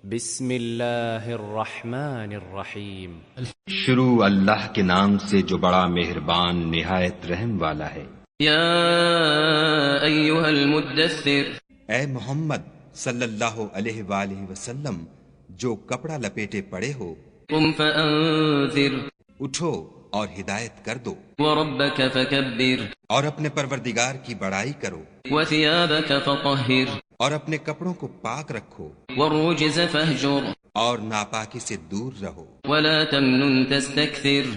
بسم اللہ الرحمن الرحیم۔ شروع اللہ کے نام سے جو بڑا مہربان نہایت رحم والا ہے۔ یا ایھا المدثر، اے محمد صلی اللہ علیہ وآلہ وسلم جو کپڑا لپیٹے پڑے ہو، قم فانذر، اٹھو اور ہدایت کر دو، وربک فکبر، اور اپنے پروردگار کی بڑائی کرو، وثیابک فطہر، اور اپنے کپڑوں کو پاک رکھو، والرجز فاہجر، اور ناپاکی سے دور رہو، ولا تمنن تستکثر،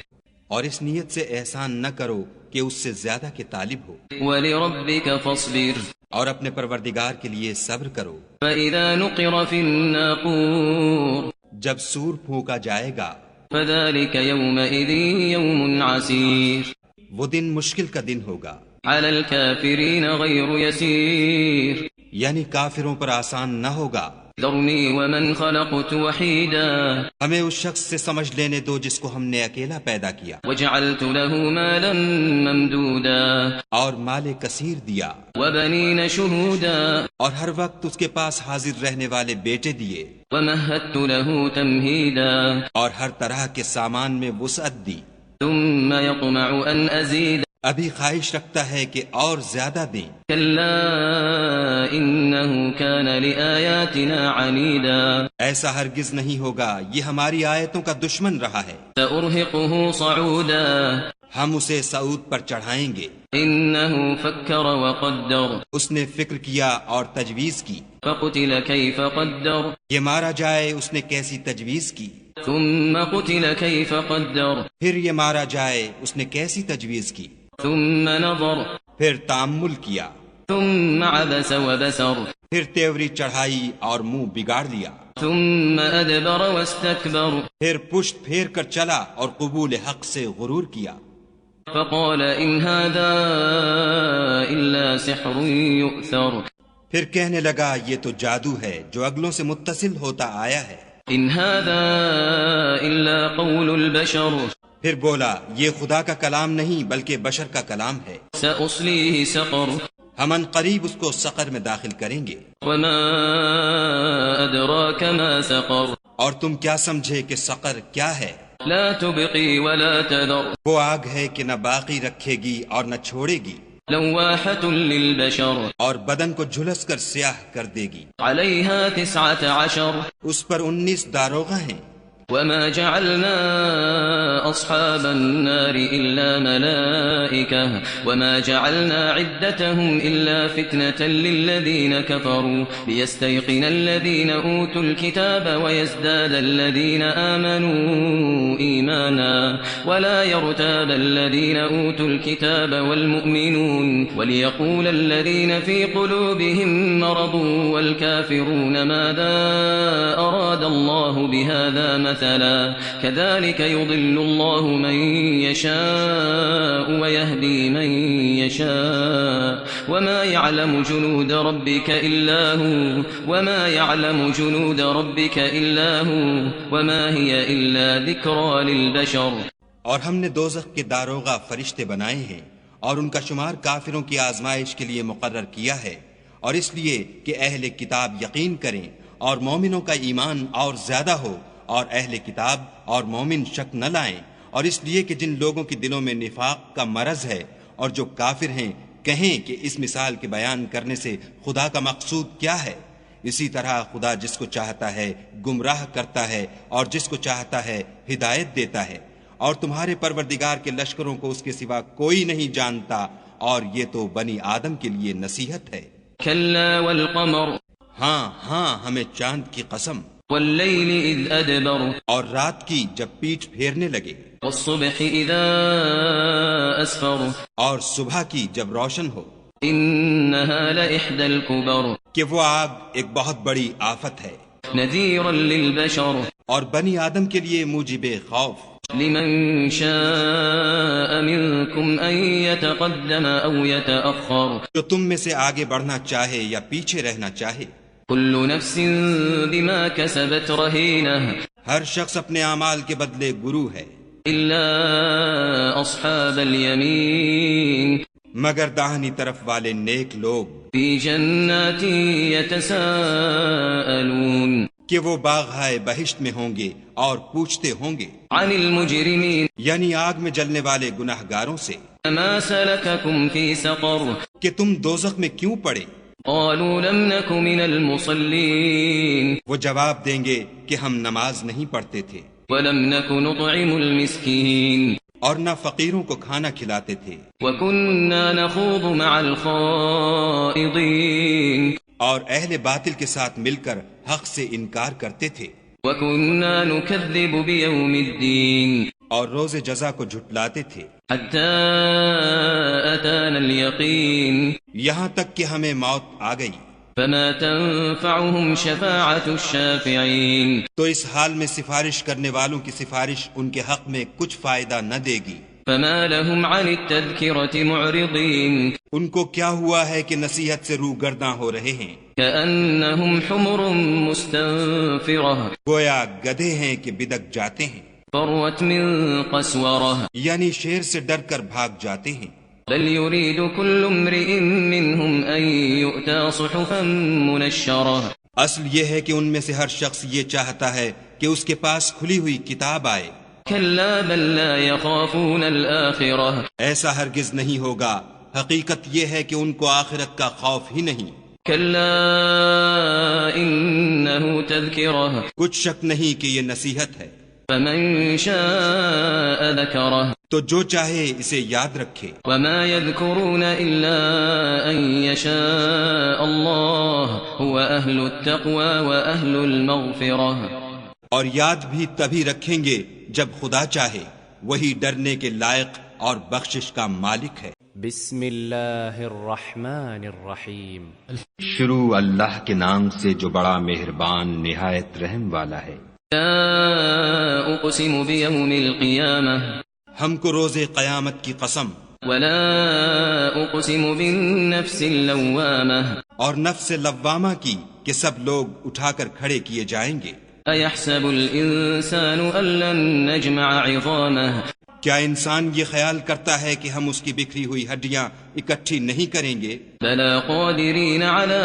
اور اس نیت سے احسان نہ کرو کہ اس سے زیادہ کے طالب ہو، ولربک فاصبر، اور اپنے پروردگار کے لیے صبر کرو۔ فإذا نقر في الناقور، جب سور پھونکا جائے گا، فذلك يومئذ يوم عسير، وہ دن مشکل کا دن ہوگا، على الكافرين غير يسير، یعنی کافروں پر آسان نہ ہوگا۔ ذرني ومن خلقت وحيدا، ہمیں اس شخص سے سمجھ لینے دو جس کو ہم نے اکیلا پیدا کیا، وجعلت له مالا ممدودا، اور مال کثیر دیا، وبنين شهودا، اور ہر وقت اس کے پاس حاضر رہنے والے بیٹے دیے، ومهدت له تمهيدا، اور ہر طرح کے سامان میں وسعت دی۔ ثم يطمع أن أزيد، ابھی خواہش رکھتا ہے کہ اور زیادہ دیں۔ كلا إنه كان لآياتنا عنيدا، ایسا ہرگز نہیں ہوگا، یہ ہماری آیتوں کا دشمن رہا ہے، سأرهقه صعودا، ہم اسے صعود پر چڑھائیں گے۔ إنه فكر وقدر، اس نے فکر کیا اور تجویز کی، فقتل كيف قدر، یہ مارا جائے اس نے کیسی تجویز کی، ثم قتل كيف قدر، پھر یہ مارا جائے اس نے کیسی تجویز کی، ثم نظر، پھر تأمل کیا، ثم عبس وبسر، پھر تیوری چڑھائی اور منہ بگاڑ لیا، ثم أدبر واستكبر، پھر پشت پھیر کر چلا اور قبول حق سے غرور کیا۔ فقال إن هذا إلا سحر يؤثر، پھر کہنے لگا یہ تو جادو ہے جو اگلوں سے متصل ہوتا آیا ہے۔ إن هذا إلا قول البشر، پھر بولا یہ خدا کا کلام نہیں بلکہ بشر کا کلام ہے، سأصليه سقر، ہم ان قریب اس کو سقر میں داخل کریں گے۔ وما أدراك ما سقر، اور تم کیا سمجھے کہ سقر کیا ہے؟ لا تبقي ولا تذر، وہ آگ ہے کہ نہ باقی رکھے گی اور نہ چھوڑے گی، لواحة للبشر، اور بدن کو جھلس کر سیاہ کر دے گی۔ عليها 19، اس پر 19 داروغہ ہیں۔ وما جعلنا أصحاب النار إلا ملائكة، وما جعلنا عدتهم إلا فتنة للذين كفروا ليستيقن الذين أوتوا الكتاب ويزداد الذين آمنوا إيمانا ولا يرتاب الذين أوتوا الكتاب والمؤمنون وليقول الذين في قلوبهم مرض والكافرون ماذا أراد الله بهذا مثلا كذلك يضل الله من يشاء ويهدي من يشاء وما يعلم جنود ربك إلا هو وما يعلم جنود ربك إلا هو وما هي إلا ذكرى للبشر۔ اور ہم نے دوزخ کے داروغہ فرشتے بنائے ہیں اور ان کا شمار کافروں کی آزمائش کے لیے مقرر کیا ہے، اور اس لیے کہ اہل کتاب یقین کریں اور مومنوں کا ایمان اور زیادہ ہو، اور اہل کتاب اور مومن شک نہ لائیں، اور اس لیے کہ جن لوگوں کے دلوں میں نفاق کا مرض ہے اور جو کافر ہیں کہیں کہ اس مثال کے بیان کرنے سے خدا کا مقصود کیا ہے۔ اسی طرح خدا جس کو چاہتا ہے گمراہ کرتا ہے اور جس کو چاہتا ہے ہدایت دیتا ہے، اور تمہارے پروردگار کے لشکروں کو اس کے سوا کوئی نہیں جانتا، اور یہ تو بنی آدم کے لیے نصیحت ہے۔ كلا والقمر، ہاں ہمیں چاند کی قسم، والليل إذ أدبر، اور رات کی جب پیٹھ پھیرنے لگے، والصبح إذا أسفر، اور صبح کی جب روشن ہو، إنها لإحدى الكبر، کہ وہ آگ ایک بہت بڑی آفت ہے، نذيرا للبشر، اور بنی آدم کے لیے موجب خوف، لمن شاء منكم أن يتقدم أو يتأخر، جو تم میں سے آگے بڑھنا چاہے یا پیچھے رہنا چاہے۔ كل نفس بما كسبت رهينة، ہر شخص اپنے اعمال کے بدلے گرو ہے، إلا أصحاب اليمين، مگر داہنی طرف والے نیک لوگ، في جنات يتساءلون کہ وہ باغہائے بہشت میں ہوں گے اور پوچھتے ہوں گے عن المجرمين یعنی آگ میں جلنے والے گناہگاروں سے ما سلككم في سقر کہ تم دوزخ میں کیوں پڑے؟ قالوا لم نك من المصلين وہ جواب دیں گے کہ ہم نماز نہیں پڑھتے تھے ولم نك نطعم المسكين اور نہ فقیروں کو کھانا کھلاتے تھے وكنا نخوض مع الخائضين اور اہل باطل کے ساتھ مل کر حق سے انکار کرتے تھے وكنا نكذب بيوم الدين اور روز جزا کو جھٹلاتے تھے حتى أتانا اليقين یہاں تک کہ ہمیں موت آ گئی فما تنفعهم شفاعة الشافعين تو اس حال میں سفارش کرنے والوں کی سفارش ان کے حق میں کچھ فائدہ نہ دے گی فما لهم عن التذكرة معرضين ان کو کیا ہوا ہے کہ نصیحت سے روح گرداں ہو رہے ہیں كأنهم حمر مستنفرة گویا گدھے ہیں کہ بدک جاتے ہیں فروت من قسورة یعنی شیر سے ڈر کر بھاگ جاتے ہیں بل يريد كل امرئ منهم أن يؤتى صحفا منشرة اصل یہ ہے کہ ان میں سے ہر شخص یہ چاہتا ہے کہ اس کے پاس کھلی ہوئی کتاب آئے كلا بل لا يخافون الآخرة ایسا ہرگز نہیں ہوگا حقیقت یہ ہے کہ ان کو آخرت کا خوف ہی نہیں كلا إنه تذكرة کچھ شک نہیں کہ یہ نصیحت ہے فمن شاء ذكره تو جو چاہے اسے یاد رکھے وما يذكرون إلا أن يشاء الله هو أهل التقوى وأهل المغفرة اور یاد بھی تبھی رکھیں گے جب خدا چاہے وہی ڈرنے کے لائق اور بخشش کا مالک ہے بسم اللہ الرحمن الرحیم شروع اللہ کے نام سے جو بڑا مہربان نہایت رحم والا ہے لا أقسم بيوم القيامة ہم کو روز قیامت کی قسم ولا أقسم بالنفس اللوامة اور نفس لوامہ کی کہ سب لوگ اٹھا کر کھڑے کیے جائیں گے أيحسب الإنسان أن لن نجمع عظامه کیا انسان یہ خیال کرتا ہے کہ ہم اس کی بکھری ہوئی ہڈیاں اکٹھی نہیں کریں گے بلى قادرين على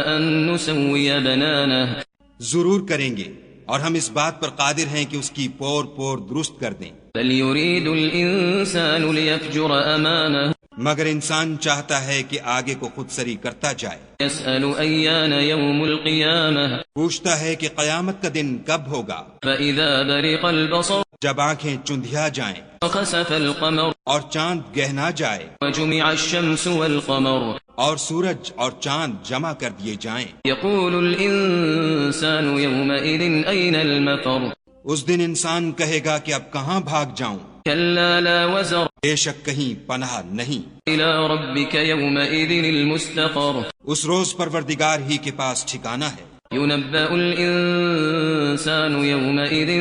أن نسوي بنانه ضرور کریں گے اور ہم اس بات پر قادر ہیں کہ اس کی پور پور درست کر دیں بل يريد الإنسان ليفجر أمامه مگر انسان چاہتا ہے کہ آگے کو خود سری کرتا جائے يسأل أيان يوم القيامة پوچھتا ہے کہ قیامت کا دن کب ہوگا فإذا برق البصر جب آنکھیں چندھیا جائیں وخسف القمر اور چاند گہنا جائے وجمع الشمس والقمر اور سورج اور چاند جمع کر دیے جائیں يقول الإنسان يومئذ أين المفر اس دن انسان کہے گا کہ اب کہاں بھاگ جاؤں كلا لا وزر بے شک کہیں پناہ نہیں إلى ربك يومئذ المستقر اس روز پروردگار ہی کے پاس ٹھکانہ ہے ينبأ الإنسان يومئذ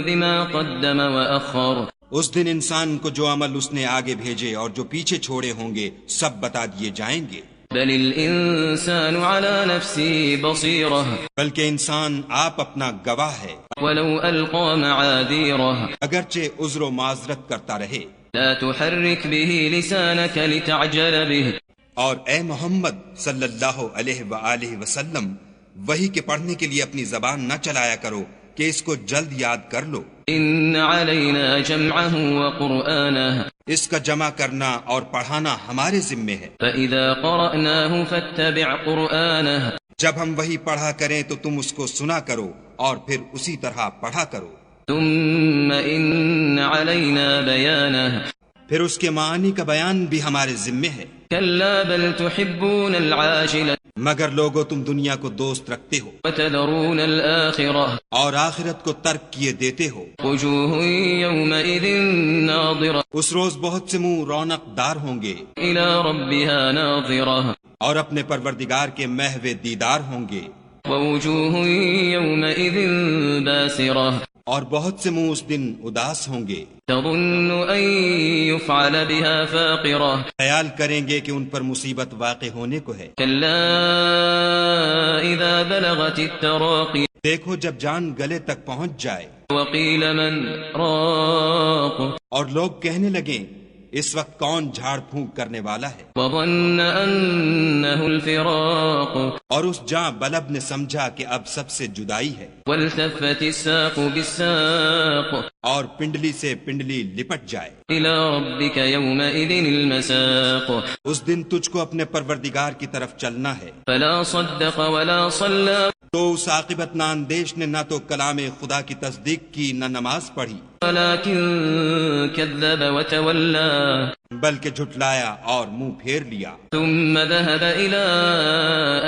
بما قدم وأخر اس دن انسان کو جو عمل اس نے آگے بھیجے اور جو پیچھے چھوڑے ہوں گے سب بتا دیے جائیں گے بل الإنسان على نفسه بصيرة بلکہ انسان آپ اپنا گواہ ہے ولو ألقى معاذيره اگرچہ عذر و معذرت کرتا رہے لا تحرك به لسانك لتعجل به اور اے محمد صلی اللہ علیہ وآلہ وسلم وہی کے پڑھنے کے لیے اپنی زبان نہ چلایا کرو کہ اس کو جلد یاد کر لو إن علينا جمعه وقرآنه اس کا جمع کرنا اور پڑھانا ہمارے ذمے ہے فإذا قرأناه فاتبع قرآنه جب ہم وہی پڑھا کریں تو تم اس کو سنا کرو اور پھر اسی طرح پڑھا کرو ثم إن علينا بيانه پھر اس کے معنی کا بیان بھی ہمارے ذمے ہے كلا بل تحبون العاجلة مگر لوگو تم دنیا کو دوست رکھتے ہو وتذرون الآخرة اور آخرت کو ترک کیے دیتے ہو وجوه يومئذ ناظرة اس روز بہت سے منہ رونق دار ہوں گے إلى ربها ناظرة اور اپنے پروردگار کے محو دیدار ہوں گے ووجوه يومئذ باسرة اور بہت سے منہ اس دن اداس ہوں گے تظن أن يفعل بها فاقرة خیال کریں گے کہ ان پر مصیبت واقع ہونے کو ہے كلا إذا بلغت التراقي دیکھو جب جان گلے تک پہنچ جائے وقيل من راق اور لوگ کہنے لگیں اس وقت کون جھاڑ پھونک کرنے والا ہے؟ وظن أنه الفراق اور اس جاں بلب نے سمجھا کہ اب سب سے جدائی ہے، والتفت الساق بالساق اور پنڈلی سے پنڈلی لپٹ جائے۔ إلى ربك يومئذ المساق اس دن تجھ کو اپنے پروردگار کی طرف چلنا ہے۔ فلا صدق ولا صلى تو اس عاقبت ناندیش نے نہ تو کلام خدا کی تصدیق کی نہ نماز پڑھی، ولكن كذب وتولى بلکہ جھٹلایا اور منہ پھیر لیا۔ ثم ذهب إلى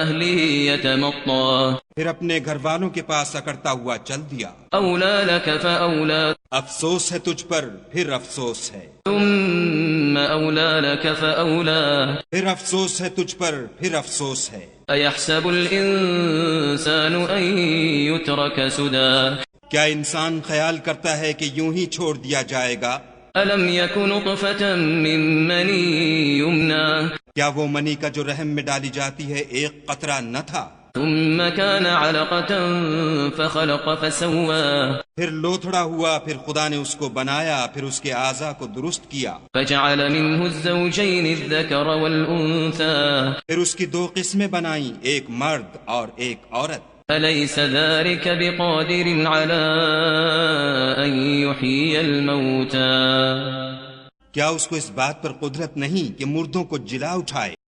أهله يتمطى پھر اپنے گھر والوں کے پاس اکڑتا ہوا چل دیا۔ أولى لك فأولى افسوس ہے تجھ پر، پھر افسوس ہے، ثم أولى لك فأولى پھر افسوس ہے تجھ پر، پھر افسوس ہے۔ أيحسب الإنسان أن يترك سدى کیا انسان خیال کرتا ہے کہ یوں ہی چھوڑ دیا جائے گا؟ ألم يكن نطفة من مني يمنى کیا وہ منی کا جو رحم میں ڈالی جاتی ہے ایک قطرہ نہ تھا؟ ثم كان علقة فخلق فسوى پھر لوتھڑا ہوا، پھر خدا نے اس کو بنایا، پھر اس کے اعضاء کو درست کیا، فجعل منه الزوجين الذكر والأنثى پھر اس کی دو قسمیں بنائیں، ایک مرد اور ایک عورت۔ أليس ذلك بقادر على أن يحيي الموتى کیا اس کو اس بات پر قدرت نہیں کہ مردوں کو جلا اٹھائے؟